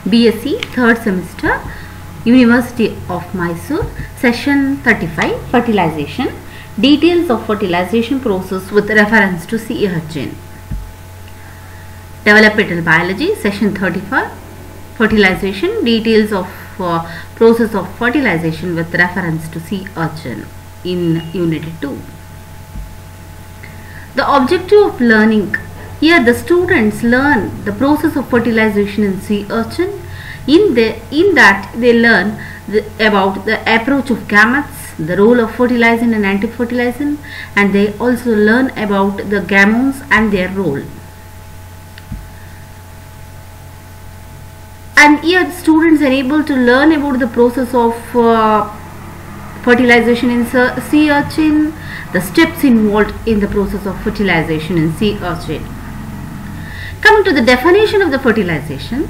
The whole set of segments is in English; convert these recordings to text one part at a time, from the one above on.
BSc 3rd semester, University of Mysore, session 35, fertilization, details of fertilization process with reference to sea urchin. Developmental biology, session 35, fertilization, details of process of fertilization with reference to sea urchin in Unit 2. The objective of learning. Here the students learn the process of fertilization in sea urchin. In that they learn about the approach of gametes, the role of fertilizing and anti-fertilizing, and they also learn about the gametes and their role. And here the students are able to learn about the process of fertilization in sea urchin, the steps involved in the process of fertilization in sea urchin. Coming to the definition of the fertilization,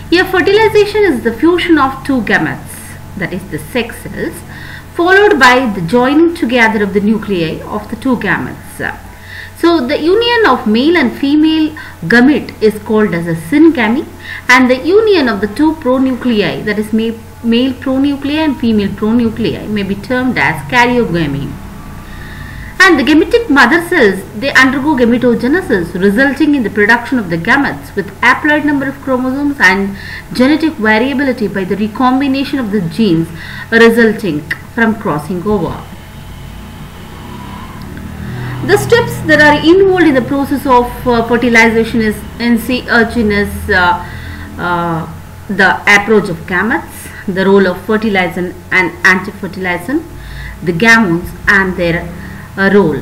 here fertilization is the fusion of two gametes, that is the sex cells, followed by the joining together of the nuclei of the two gametes. So the union of male and female gamete is called as a syngamy, and the union of the two pronuclei, that is male pronuclei and female pronuclei, may be termed as karyogamy. And the gametic mother cells, they undergo gametogenesis, resulting in the production of the gametes with haploid number of chromosomes and genetic variability by the recombination of the genes resulting from crossing over. The steps that are involved in the process of fertilization in sea urchin is the approach of gametes, the role of fertilizing and anti-fertilizing, the gametes and their role.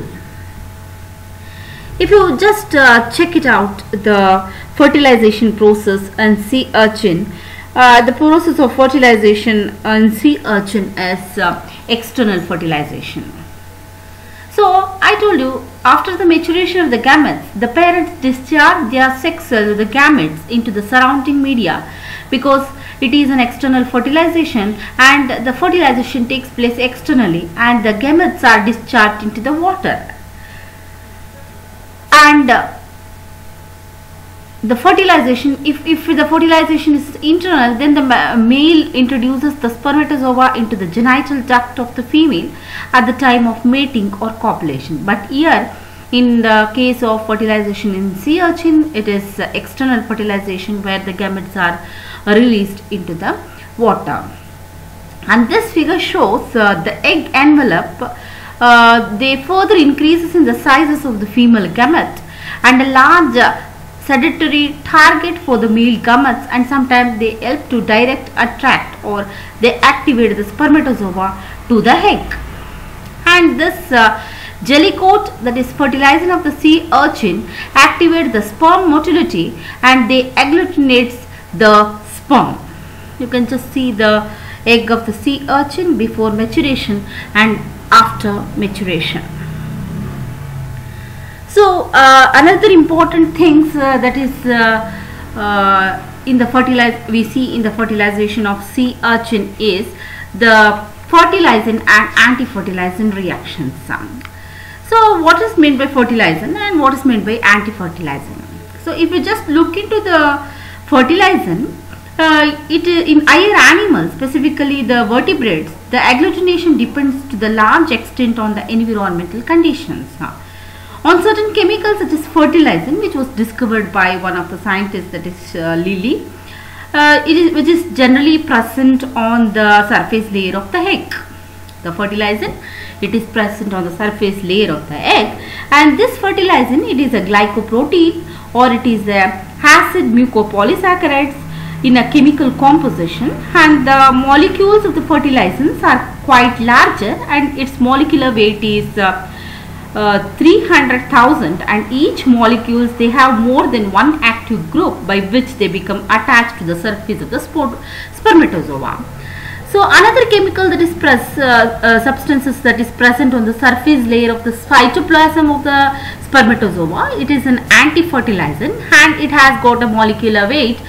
If you just check it out, the fertilization process in sea urchin, the process of fertilization in sea urchin is external fertilization. So I told you, after the maturation of the gametes, the parents discharge their sex cells, the gametes, into the surrounding media, because it is an external fertilization and the fertilization takes place externally and the gametes are discharged into the water. And the fertilization, if the fertilization is internal, then the male introduces the spermatozoa into the genital duct of the female at the time of mating or copulation. But here, in the case of fertilization in sea urchin, it is external fertilization where the gametes are released into the water. And this figure shows the egg envelope. They further increases in the sizes of the female gamete and a large sedentary target for the male gametes, and sometimes they help to attract or they activate the spermatozoa to the egg. And this jelly coat, that is fertilizing of the sea urchin, activate the sperm motility and they agglutinates the sperm. You can just see the egg of the sea urchin before maturation and after maturation. So another important things that is we see in the fertilization of sea urchin is the fertilizing and anti-fertilizing reactions. So what is meant by fertilizing and what is meant by anti-fertilizing? So if you just look into the fertilizing, in higher animals, specifically the vertebrates, the agglutination depends to the large extent on the environmental conditions. On certain chemicals such as fertilizing, which was discovered by one of the scientists, that is Lilly, which is generally present on the surface layer of the egg. The fertilizing, it is present on the surface layer of the egg, and this fertilizing, it is a glycoprotein or it is a acid mucopolysaccharides in a chemical composition, and the molecules of the fertilizants are quite larger and its molecular weight is 300,000, and each molecules, they have more than one active group by which they become attached to the surface of the spermatozoa. So another chemical that is substances that is present on the surface layer of the cytoplasm of the spermatozoa, it is an anti-fertilizant and it has got a molecular weight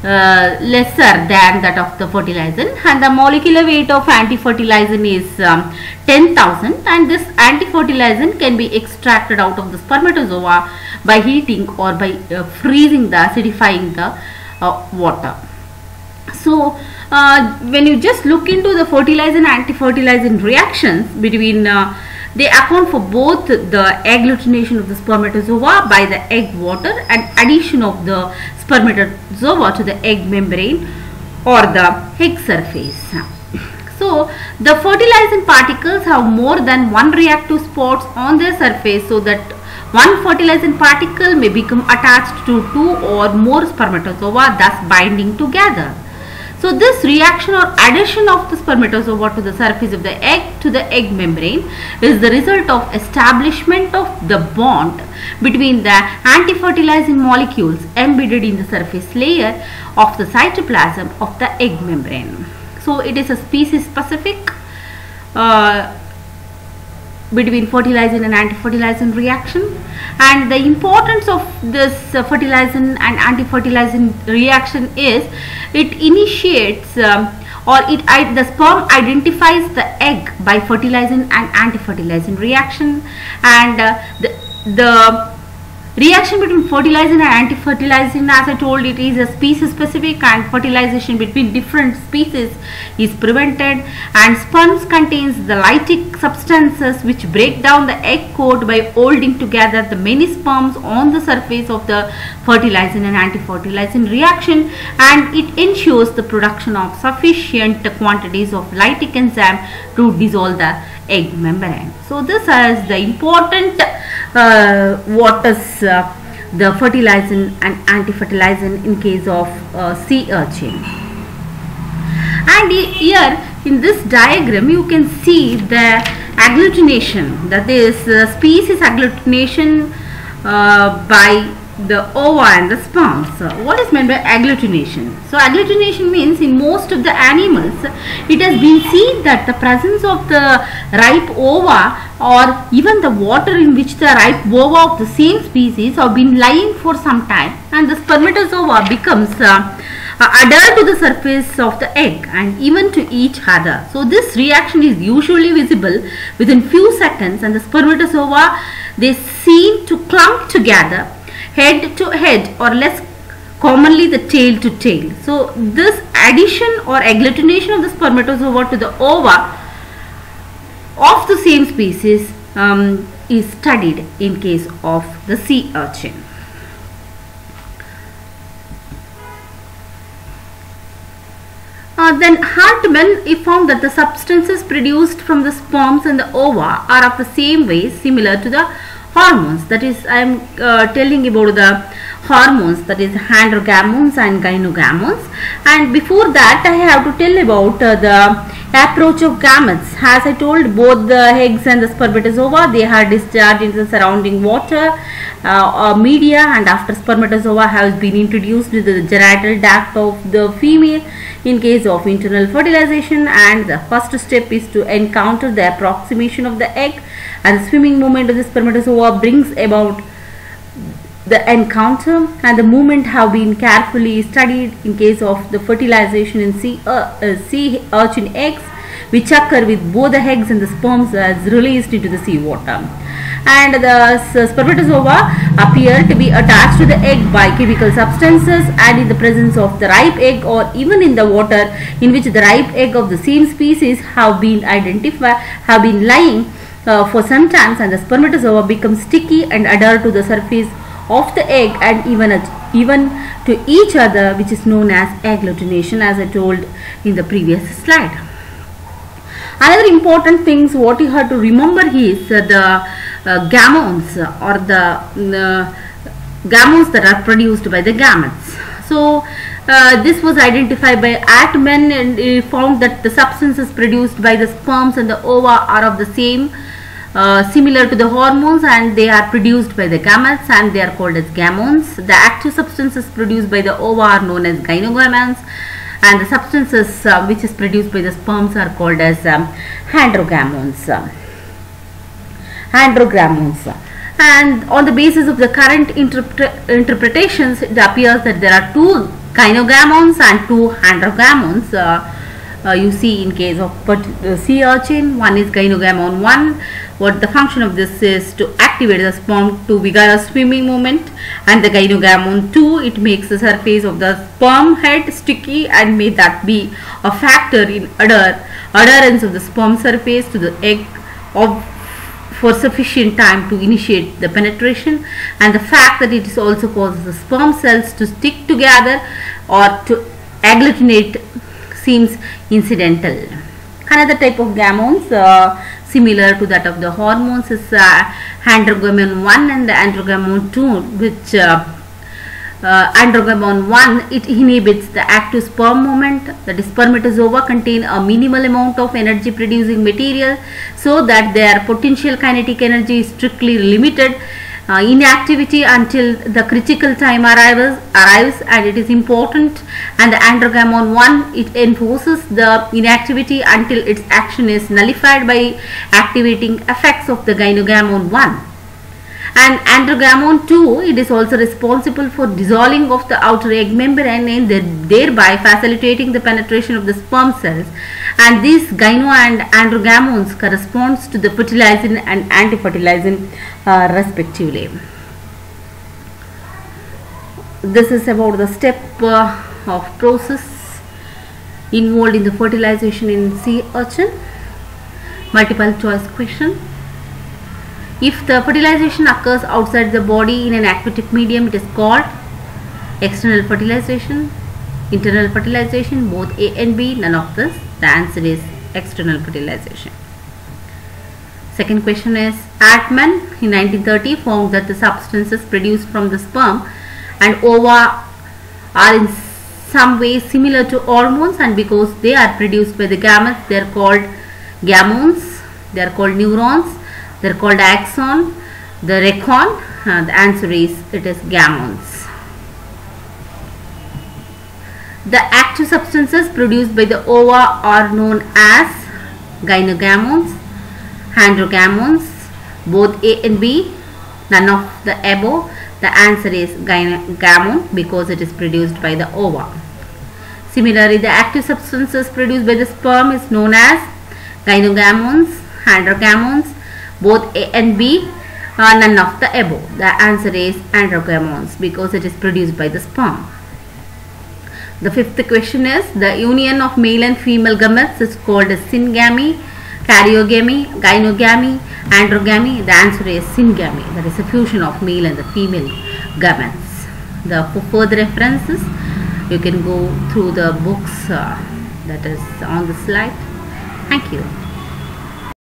lesser than that of the fertilizant, and the molecular weight of anti-fertilizant is 10,000, and this anti-fertilizant can be extracted out of the spermatozoa by heating or by freezing the acidifying the water. So when you just look into the fertilizing and anti-fertilizing reactions between they account for both the agglutination of the spermatozoa by the egg water and addition of the spermatozoa to the egg membrane or the egg surface. So the fertilizing particles have more than one reactive spots on their surface, so that one fertilizing particle may become attached to two or more spermatozoa, thus binding together. So this reaction or addition of the spermatozoa to the surface of the egg to the egg membrane is the result of establishment of the bond between the anti-fertilizing molecules embedded in the surface layer of the cytoplasm of the egg membrane. So it is a species specific between fertilizing and anti-fertilizing reaction, and the importance of this fertilizing and anti-fertilizing reaction is it initiates the sperm identifies the egg by fertilizing and anti-fertilizing reaction, and the reaction between fertilizing and anti-fertilizing, as I told, it is a species specific, and fertilization between different species is prevented, and sperms contains the lytic substances which break down the egg coat by holding together the many sperms on the surface of the fertilizing and anti-fertilizing reaction, and it ensures the production of sufficient quantities of lytic enzyme to dissolve the egg membrane. So this is the important what is the fertilizing and anti-fertilizing in case of sea urchin. And here in this diagram you can see the agglutination, that is species agglutination by the ova and the sperms. What is meant by agglutination? So agglutination means in most of the animals it has been seen that the presence of the ripe ova or even the water in which the ripe ova of the same species have been lying for some time, and the spermatozoa becomes adhere to the surface of the egg and even to each other. So this reaction is usually visible within few seconds, and the spermatozoa, they seem to clump together head to head, or less commonly the tail to tail. So this addition or agglutination of the spermatozoa to the ova of the same species is studied in case of the sea urchin. Then Hartmann found that the substances produced from the sperms and the ova are of the same way similar to the hormones. That is, I am telling about the hormones, that is androgamons and gynogamons. And before that I have to tell about the approach of gametes. As I told, both the eggs and the spermatozoa, they are discharged into the surrounding water or media, and after spermatozoa has been introduced to the genital duct of the female in case of internal fertilization, and the first step is to encounter the approximation of the egg, and the swimming movement of the spermatozoa brings about the encounter, and the movement have been carefully studied in case of the fertilization in sea urchin eggs, which occur with both the eggs and the sperms as released into the sea water. And the spermatozoa appear to be attached to the egg by chemical substances, and in the presence of the ripe egg or even in the water in which the ripe egg of the same species have been lying for some time, and the spermatozoa become sticky and adhere to the surface of the egg and even to each other, which is known as agglutination, as I told in the previous slide. Another important things what you have to remember is the gametes, or the gametes that are produced by the gametes. So this was identified by Hartmann, and he found that the substances produced by the sperms and the ova are of the same similar to the hormones, and they are produced by the gametes and they are called as gametes. The active substances produced by the ova are known as gynogamons, and the substances which is produced by the sperms are called as androgamons. And on the basis of the current interpretations, it appears that there are two gynogamons and two androgamons. you see in case of sea urchin. One is gynogamon 1. What the function of this is to activate the sperm to vigorous swimming movement, and the gynogamon 2, it makes the surface of the sperm head sticky and may that be a factor in adherence of the sperm surface to the egg for sufficient time to initiate the penetration, and the fact that it is also causes the sperm cells to stick together or to agglutinate seems incidental. Another type of gametes similar to that of the hormones is androgamon 1 and the androgamon 2, which androgamon 1, it inhibits the active sperm movement. The spermatozoa contain a minimal amount of energy producing material, so that their potential kinetic energy is strictly limited inactivity until the critical time arrives, and it is important. And the androgamon 1, it enforces the inactivity until its action is nullified by activating effects of the gynogamon 1. And androgamon 2, it is also responsible for dissolving of the outer egg membrane and thereby facilitating the penetration of the sperm cells. And these gyno and androgamons corresponds to the fertilizing and anti-fertilizing respectively. This is about the step of process involved in the fertilization in sea urchin. Multiple choice question. If the fertilization occurs outside the body in an aquatic medium, it is called external fertilization, internal fertilization, both A and B, none of this. The answer is external fertilization. Second question is, Altman in 1930 found that the substances produced from the sperm and ova are in some way similar to hormones, and because they are produced by the gametes, they are called gamones, they are called neurons, they are called axon, the rachon. The answer is, it is gamones. The active substances produced by the ova are known as gynogamons, androgamons, both A and B, none of the above. The answer is gynogamon because it is produced by the ova. Similarly, the active substances produced by the sperm is known as gynogamons, androgamons, both A and B, none of the above. The answer is androgamons because it is produced by the sperm. The fifth question is, the union of male and female gametes is called as syngamy, karyogamy, gynogamy, androgamy. The answer is syngamy, that is a fusion of male and the female gametes. For further references, you can go through the books that is on the slide. Thank you.